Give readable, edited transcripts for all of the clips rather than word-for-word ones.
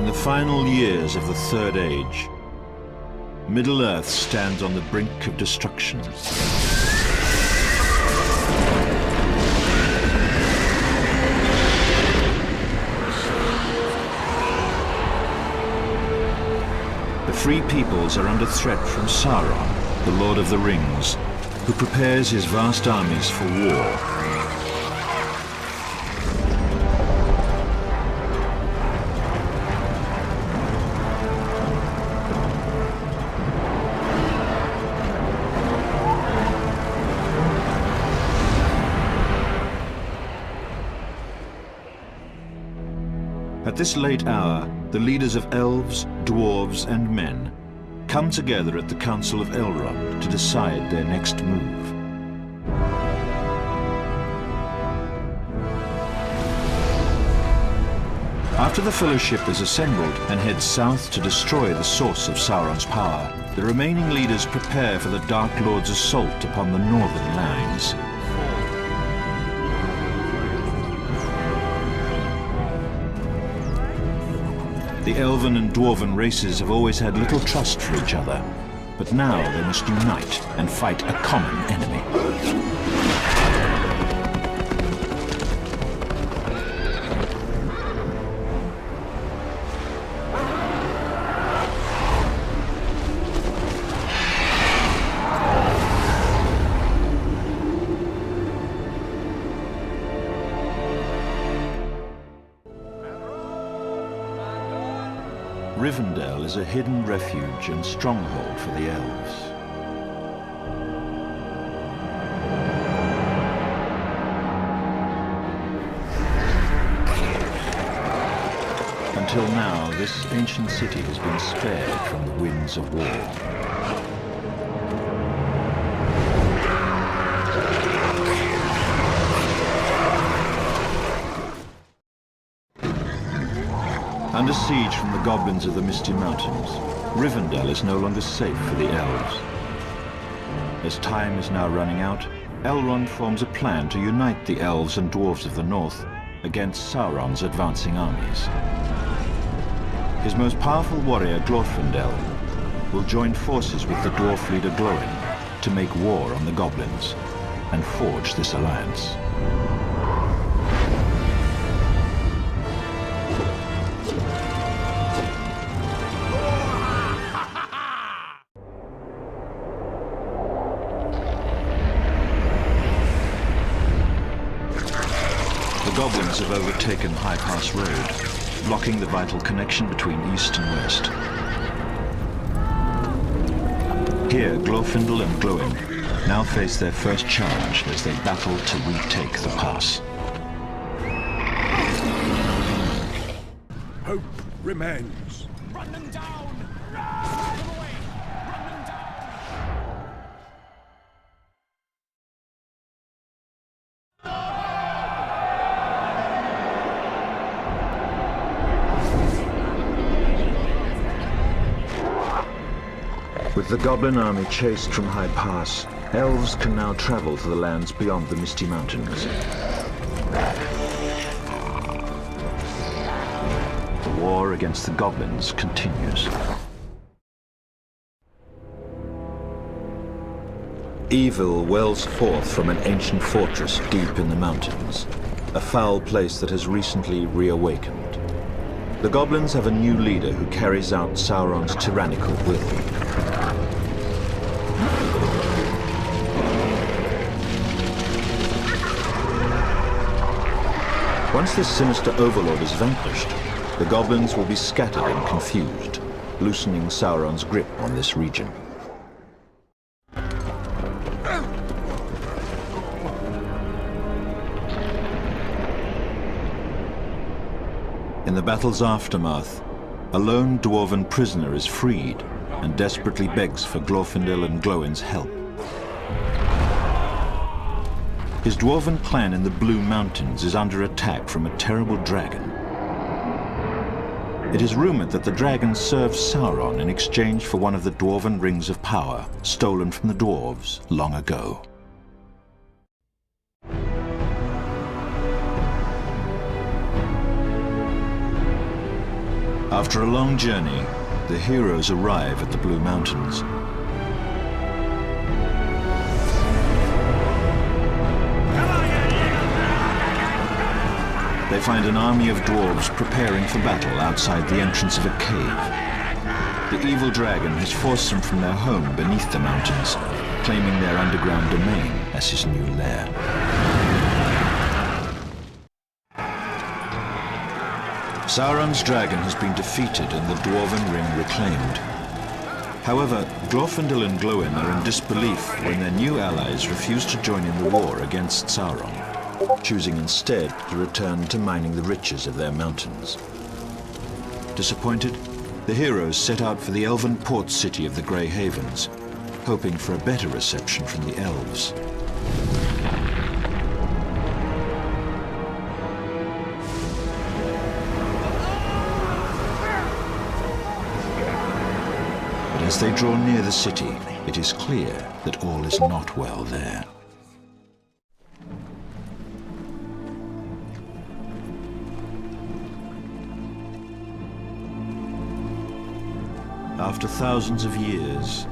In the final years of the Third Age, Middle-earth stands on the brink of destruction. The Free Peoples are under threat from Sauron, the Lord of the Rings, who prepares his vast armies for war. At this late hour, the leaders of elves, dwarves, and men come together at the Council of Elrond to decide their next move. After the Fellowship is assembled and heads south to destroy the source of Sauron's power, the remaining leaders prepare for the Dark Lord's assault upon the northern lands. The elven and dwarven races have always had little trust for each other, but now they must unite and fight a common enemy. Rivendell is a hidden refuge and stronghold for the elves. Until now, this ancient city has been spared from the winds of war. Under siege from the goblins of the Misty Mountains, Rivendell is no longer safe for the elves. As time is now running out, Elrond forms a plan to unite the elves and dwarves of the north against Sauron's advancing armies. His most powerful warrior, Glorfindel, will join forces with the dwarf leader Glóin to make war on the goblins and forge this alliance. The goblins have overtaken High Pass Road, blocking the vital connection between east and west. Here, Glorfindel and Glóin now face their first challenge as they battle to retake the pass. Hope remains. Run them down! Run them away! Run them down! With the goblin army chased from High Pass, elves can now travel to the lands beyond the Misty Mountains. The war against the goblins continues. Evil wells forth from an ancient fortress deep in the mountains, a foul place that has recently reawakened. The goblins have a new leader who carries out Sauron's tyrannical will. Once this sinister overlord is vanquished, the goblins will be scattered and confused, loosening Sauron's grip on this region. In the battle's aftermath, a lone dwarven prisoner is freed and desperately begs for Glorfindel and Glóin's help. His dwarven clan in the Blue Mountains is under attack from a terrible dragon. It is rumored that the dragon serves Sauron in exchange for one of the dwarven rings of power stolen from the dwarves long ago. After a long journey, the heroes arrive at the Blue Mountains. They find an army of dwarves preparing for battle outside the entrance of a cave. The evil dragon has forced them from their home beneath the mountains, claiming their underground domain as his new lair. Sauron's dragon has been defeated and the Dwarven Ring reclaimed. However, Glorfindel and Glóin are in disbelief when their new allies refuse to join in the war against Sauron, choosing instead to return to mining the riches of their mountains. Disappointed, the heroes set out for the elven port city of the Grey Havens, hoping for a better reception from the elves. But as they draw near the city, it is clear that all is not well there. After thousands of years,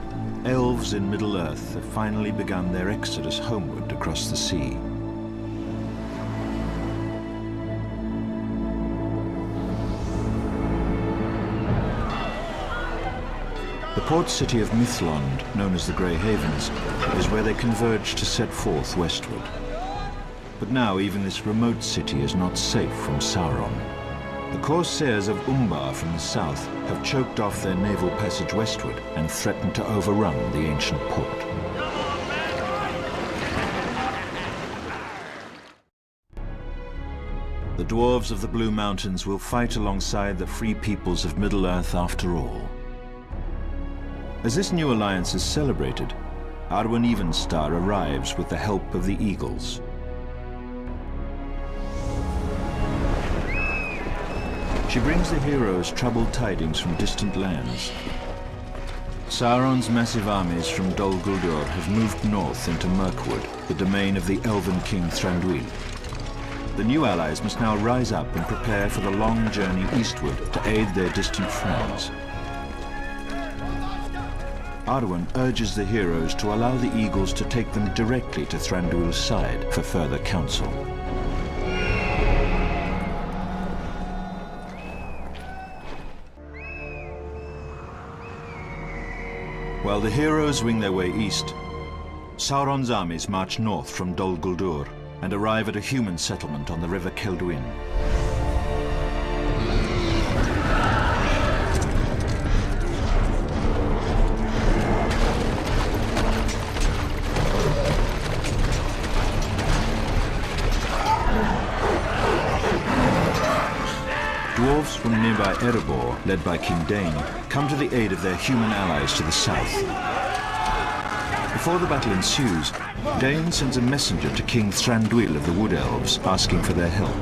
elves in Middle-earth have finally begun their exodus homeward across the sea. The port city of Mithlond, known as the Grey Havens, is where they converge to set forth westward. But now even this remote city is not safe from Sauron. The corsairs of Umbar from the south have choked off their naval passage westward and threatened to overrun the ancient port. The dwarves of the Blue Mountains will fight alongside the free peoples of Middle-earth after all. As this new alliance is celebrated, Arwen Evenstar arrives with the help of the Eagles. She brings the heroes troubled tidings from distant lands. Sauron's massive armies from Dol Guldur have moved north into Mirkwood, the domain of the elven king Thranduil. The new allies must now rise up and prepare for the long journey eastward to aid their distant friends. Arwen urges the heroes to allow the Eagles to take them directly to Thranduil's side for further counsel. While the heroes wing their way east, Sauron's armies march north from Dol Guldur and arrive at a human settlement on the river Celduin. Dwarves from nearby Erebor, led by King Dain, come to the aid of their human allies to the south. Before the battle ensues, Dain sends a messenger to King Thranduil of the Wood Elves, asking for their help.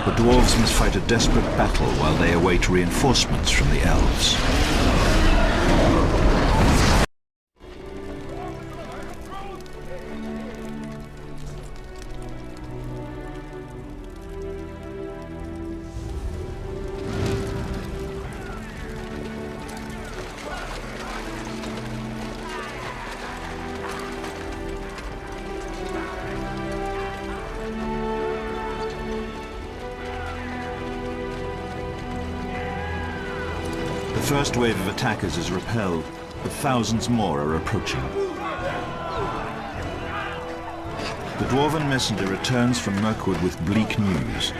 The dwarves must fight a desperate battle while they await reinforcements from the elves. The first wave of attackers is repelled, but thousands more are approaching. The dwarven messenger returns from Mirkwood with bleak news.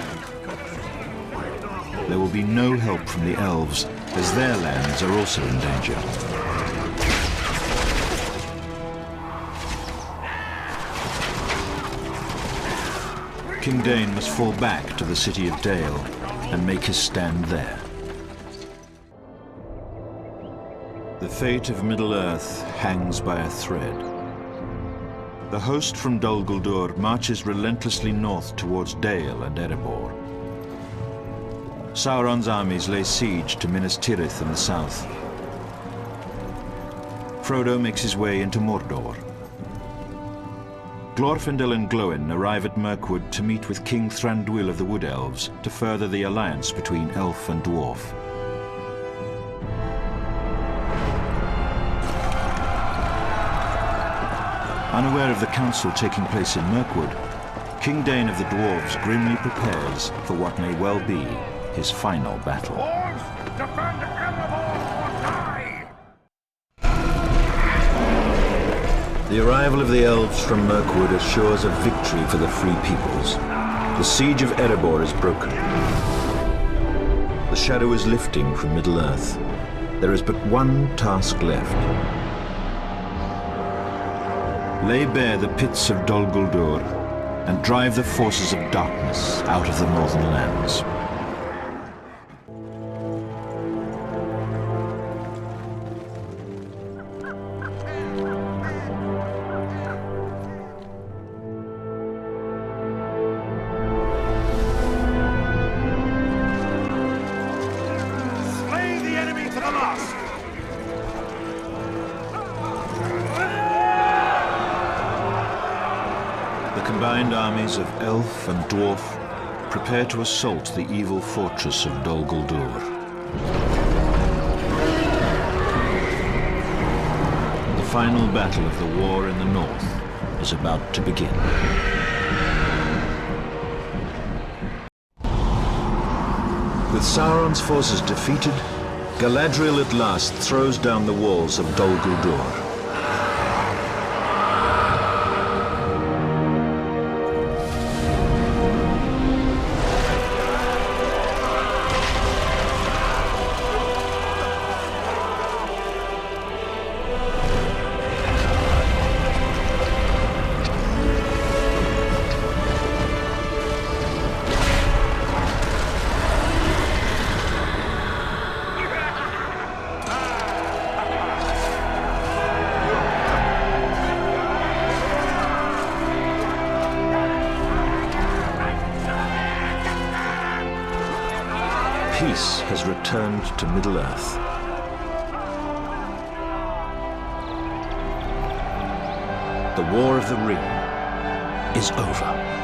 There will be no help from the elves, as their lands are also in danger. King Dain must fall back to the city of Dale and make his stand there. The fate of Middle-earth hangs by a thread. The host from Dol Guldur marches relentlessly north towards Dale and Erebor. Sauron's armies lay siege to Minas Tirith in the south. Frodo makes his way into Mordor. Glorfindel and Glóin arrive at Mirkwood to meet with King Thranduil of the Wood Elves to further the alliance between elf and dwarf. Unaware of the council taking place in Mirkwood, King Dane of the Dwarves grimly prepares for what may well be his final battle. Dwarves, defend Erebor or die! The arrival of the elves from Mirkwood assures a victory for the Free Peoples. The siege of Erebor is broken. The shadow is lifting from Middle-earth. There is but one task left. Lay bare the pits of Dol Guldur and drive the forces of darkness out of the northern lands. Slay the enemy to the last! The combined armies of elf and dwarf prepare to assault the evil fortress of Dol Guldur. The final battle of the war in the north is about to begin. With Sauron's forces defeated, Galadriel at last throws down the walls of Dol Guldur. Peace has returned to Middle-earth. The War of the Ring is over.